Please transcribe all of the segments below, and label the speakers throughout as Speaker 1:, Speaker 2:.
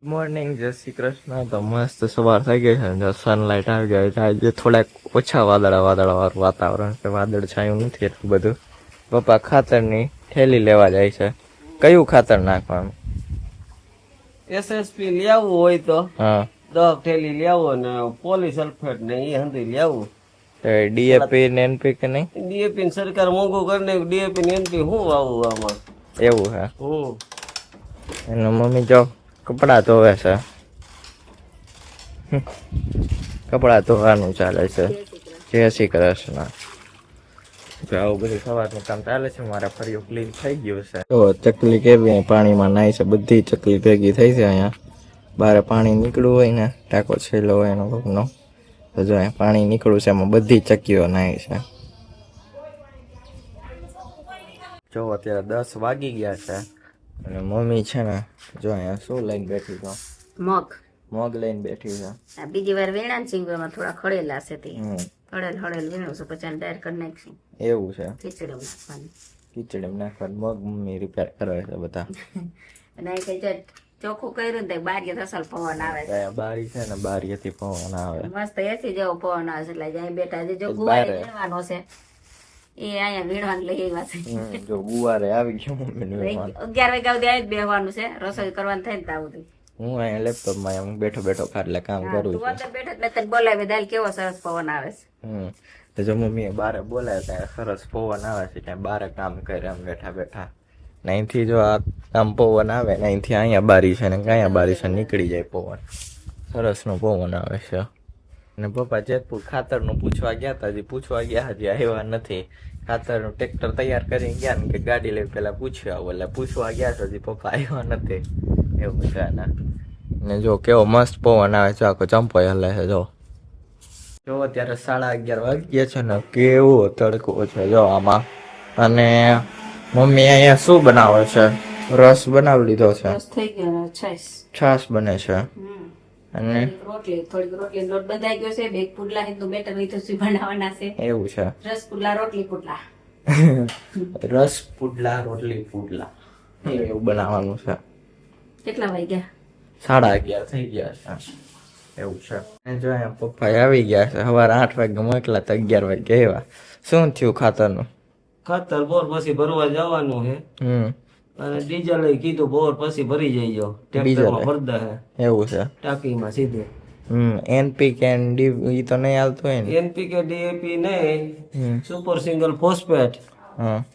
Speaker 1: Morning, જય શ્રી કૃષ્ણ. તો મસ્ત સવાર થઈ ગઈ છે, સનલાઇટ આવી ગઈ છે. આજે થોડાક ઓછા વાદળા વાળું વાતાવરણ છે, વાદળ છાયું નથી એટલું બધું. પપ્પા ખાતરની થેલી લેવા જાય છે. કયું ખાતર નાખવાનું?
Speaker 2: એસએસપી લેવું હોય તો
Speaker 1: હા,
Speaker 2: 10 થેલી લેવો ને પોલી સલ્ફેટ ને એ હંધી લેવું.
Speaker 1: ડીએપી ને એનપીકે નહીં?
Speaker 2: ડીએપી ને સરકાર મોંઘું કરી નાખ્યું. ડીએપી ને એનપી શું વાવું આમાં?
Speaker 1: એવું હે. એનો મમ્મી જો કપડા ધોવે છે. કપડા ધોવાનું ચાલે છે. જય શ્રી કૃષ્ણ. આવું બધું સવારનું કામ ચાલે છે. મારા ફરિયું ક્લીન થઈ ગયું છે. તો ચકલી કેવી પાણીમાં નાય છે. બધી ચકલી ભેગી થઈ છે અહીંયા. બહાર પાણી નીકળવું હોય ને, ટાંકો છેલ્લો હોય એનો કોકનો, તો જો અહીંયા પાણી નીકળ્યું છે, એમાં બધી ચકીઓ નાય છે. જો અત્યારે 10 વાગી ગયા છે અને મમ્મી છે ને જો અહીંયા શું લઈને બેઠી છે? મગ લઈને બેઠી છે.
Speaker 3: બીજી વાર વેણા સિંગમાં થોડા ખડેલા છે તે હળેલ વીણું છે, પછી ડાયર કરી નાખશું.
Speaker 1: એવું છે?
Speaker 3: ખીચડી નાખવાની.
Speaker 1: ખીચડી નાખવાનું મગ મમ્મી રિપેર કરે છે બધા.
Speaker 3: અને કઈ ચોખ્ખું કર્યું ને બારી અસલ પવન આવે છે.
Speaker 1: બારી છે ને, બારીથી પવન આવે
Speaker 3: મસ્ત એસી જેવો પવન આવે છે. એટલે જ્યાં બેઠા છે જો ગુવારે વીણવાનો છે એ અહીંયા વીણવાનું લઈ આવ્યા છે.
Speaker 1: જો ગુવારે આવી ગયો મમ્મી.
Speaker 3: 11 વાગ્યા સુધી આવી જ બેહવાનું છે, રસોઈ કરવાનું થાય ને ત્યાં સુધી.
Speaker 1: હું અહીંયા લેપટોપમાં એમ બેઠો ખાટલે કામ કરું છું.
Speaker 3: તું અંદર બેઠો એટલે તને બોલાવી દાલ કેવો સરસ પવન આવે છે.
Speaker 1: તો જો મમ્મીએ બારે બોલાય ત્યાં સરસ પવન આવે છે, ત્યાં બારે કામ કરે એમ બેઠા. અહીંથી જો આમ પવન આવે ને અહીંથી અહીંયા બારી છે ને અહીંયા બારી છે, નીકળી જાય પવન. સરસનો પવન આવે છે. અને પપ્પા જેતપુર ખાતરનું પૂછવા ગયા હતા, હજી પૂછવા ગયા હજી આવ્યા નથી. ખાતરનું ટ્રેક્ટર તૈયાર કરીને ગયા ને કે ગાડી લઈ પેલા પૂછ્યા, એટલે પૂછવા ગયા છે, હજી પપ્પા આવ્યા નથી. એવું છે ને જો કેવો મસ્ત પવન આવે છે, આખો ચંપો હલે છે. જો અત્યારે 11:30 વાગ્યા છે ને, કેવો તડકો છે જો આમાં. અને મમ્મી અહીંયા શું બનાવે છે? રસ બનાવી લીધો છે.
Speaker 3: રસ થઈ ગયો,
Speaker 1: છાશ બને છે. અને
Speaker 3: થોડીક રોટલી લોટ બંધાઈ ગયો છે. બે પુડલા હિંદુ બેટર વિધુસી બનાવવાના છે.
Speaker 1: એવું છે?
Speaker 3: રસ પુડલા રોટલી પુડલા.
Speaker 1: રસ પુડલા રોટલી પુડલા એવું બનાવવાનું છે.
Speaker 3: કેટલા વાગ્યા?
Speaker 1: 11:30 થઈ ગયા છે. એવું છે. જો અહીંયા પપ્પા આવી ગયા છે. સવારે 8 વાગે મોકલા તો 11 વાગે આવ્યા. શું થયું ખાતરનું?
Speaker 2: ખાતર બોર પછી ભરવા જવાનું છે. અને ડીઝલ કીધું બોર પછી ભરી જઈજો. ટ્રેક્ટરમાં ભરદા હે.
Speaker 1: એવું છે?
Speaker 2: ટાંકીમાં સીધું.
Speaker 1: એનપીકે ઈ તો નહીં હાલતું હોય ને?
Speaker 2: એનપીકે ડીએપી નહીં, સુપર સિંગલ ફોસ્ફેટ,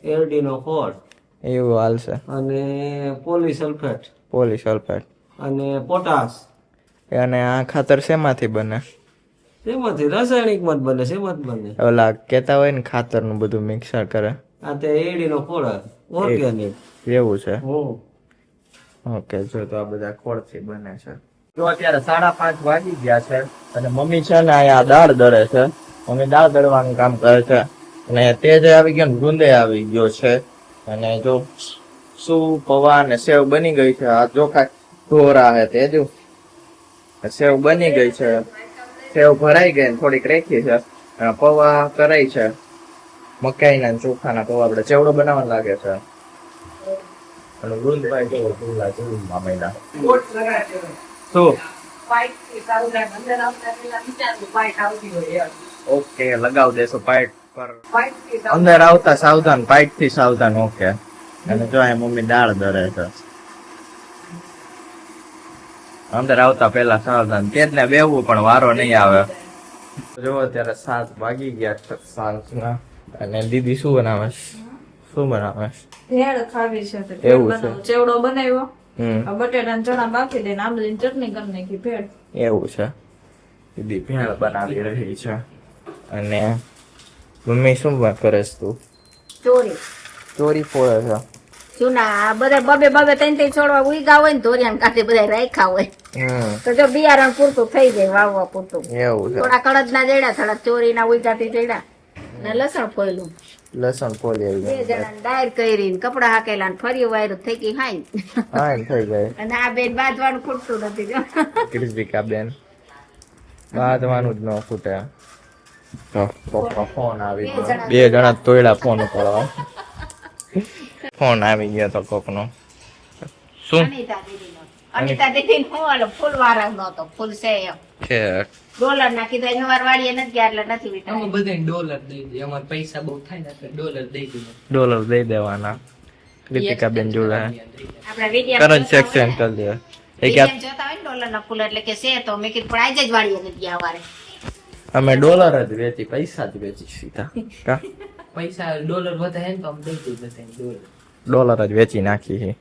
Speaker 2: એલડીનો કોડ
Speaker 1: એવું હાલશે.
Speaker 2: અને પોલી સલ્ફેટ અને પોટાશ.
Speaker 1: અને આ ખાતર શેમાંથી બને?
Speaker 2: શેમાંથી? રાસાયણિકમાં જ બને. શેમાં જ બને?
Speaker 1: ઓલા કેતા હોય ને ખાતરનું બધું મિક્સર કરે.
Speaker 2: આ તે એડીનો ખોળ ઓર્ગેનિક.
Speaker 1: એવું છે? ઓકે. જો તો આ બધા ખોળથી બને છે. જો અત્યારે 5:30 વાગી ગયા છે અને મમ્મી છે ને અહીંયા દાળ દળે છે. મમ્મી દાળ દળવાનું કામ કરે છે. અને તેજ આવી ગયો ને ગુંદે આવી ગયો છે. અને જો શું પૌવા ને સેવ બની ગઈ છે. આ ચોખા ઢોરા હે તે જો સેવ બની ગઈ છે. સેવ ભરાઈ ગઈ ને થોડીક રેખી છે. પૌવા કરાઈ છે. મકાઈના ચોખાના પૌવા આપણે ચેવડો બનાવવા લાગે છે. અને ગુંદભાઈ કેવો ઢોલા ચૂલા મહિના શું ઓકે લગાવ દેશો પાઇટ પર. અંદર આવતા સાવધાન, પાઇટ થી સાવધાન. ઓકે. અને જો અહીં મમ્મી દાળ દરે છે. અંદર આવતા પેલા સાવધાન. તેજને બેહવું પણ વારો નહીં આવે. જો અત્યારે 7 વાગી ગયા છે સાંજના. અને દીદી શું બનાવે? શું બનાવે?
Speaker 4: ભેળ ખાવી છે.
Speaker 1: એવું છે?
Speaker 4: ચેવડો બનાવ્યો, બટેટા ચણા બાફી દઈને આંબલીની ચટણી કરી નાખી. ભેળ.
Speaker 1: એવું છે? દીદી ભેળ બનાવી રહી છે. અને મમ્મી શું કરે છે તું? ચોરી ફોડે છે.
Speaker 3: જૂના બધા બબે 3 છોડવા ઉગા હોય ને ધોરિયાન કાઢી બધા રાખ્યા હોય તો જો બિયારણ પૂરતું થઈ જાય, વાવવા પૂરતું.
Speaker 1: એવું છે?
Speaker 3: થોડા કડદ ના જડ્યા, થોડા ચોરી ના ઉગાથી જડ્યા ને લસણ ફોયલું.
Speaker 1: લસણ ફોલી
Speaker 3: 2 જણા ડાયર કરીને કપડા હાકેલા ને ફરી વાયરું થઈ ગઈ.
Speaker 1: હા થઈ જાય.
Speaker 3: અને આ બેન બાંધવાનું ખૂટતું નથી જો.
Speaker 1: ક્રિસ્પિકા બેન બાંધવાનું જ ન ખૂટે. ફોન આવી ગયો. 2 જણા તોયડા ફોન ઉપાડવા. ફોન આવી ગયો તો કોકનો. શું
Speaker 3: અનિતા દીદી હું આલો ફૂલ વાળા નતો ફૂલ છે એમ
Speaker 1: છે
Speaker 3: ડોલર ના કીધું એની વાર વાળી નથી ગયા એટલે નથી વિચાર
Speaker 5: અમે બધાને ડોલર દઈ દઈએ અમારે પૈસા બહુ થાય ને એટલે ડોલર દઈ દઈએ
Speaker 1: ડોલર દઈ દેવાના કૃતિકા બેન જોડે
Speaker 3: આપડા વિડીયો
Speaker 1: કરંટ એક્સચેન્જ કરી દે એ કે
Speaker 3: જોતા હોય ને ડોલર ના ફૂલ એટલે કે છે તો મેં કીધું પણ આજે જ વાળી નથી ગયા વારે
Speaker 1: અમે ડોલર જ વેચી પૈસા જ વેચી સીધા કા
Speaker 5: પૈસા ડોલર વધારે ને તો અમે દઈ દઈએ બધાને ડોલર
Speaker 1: ડોલર જ વેચી નાખી છે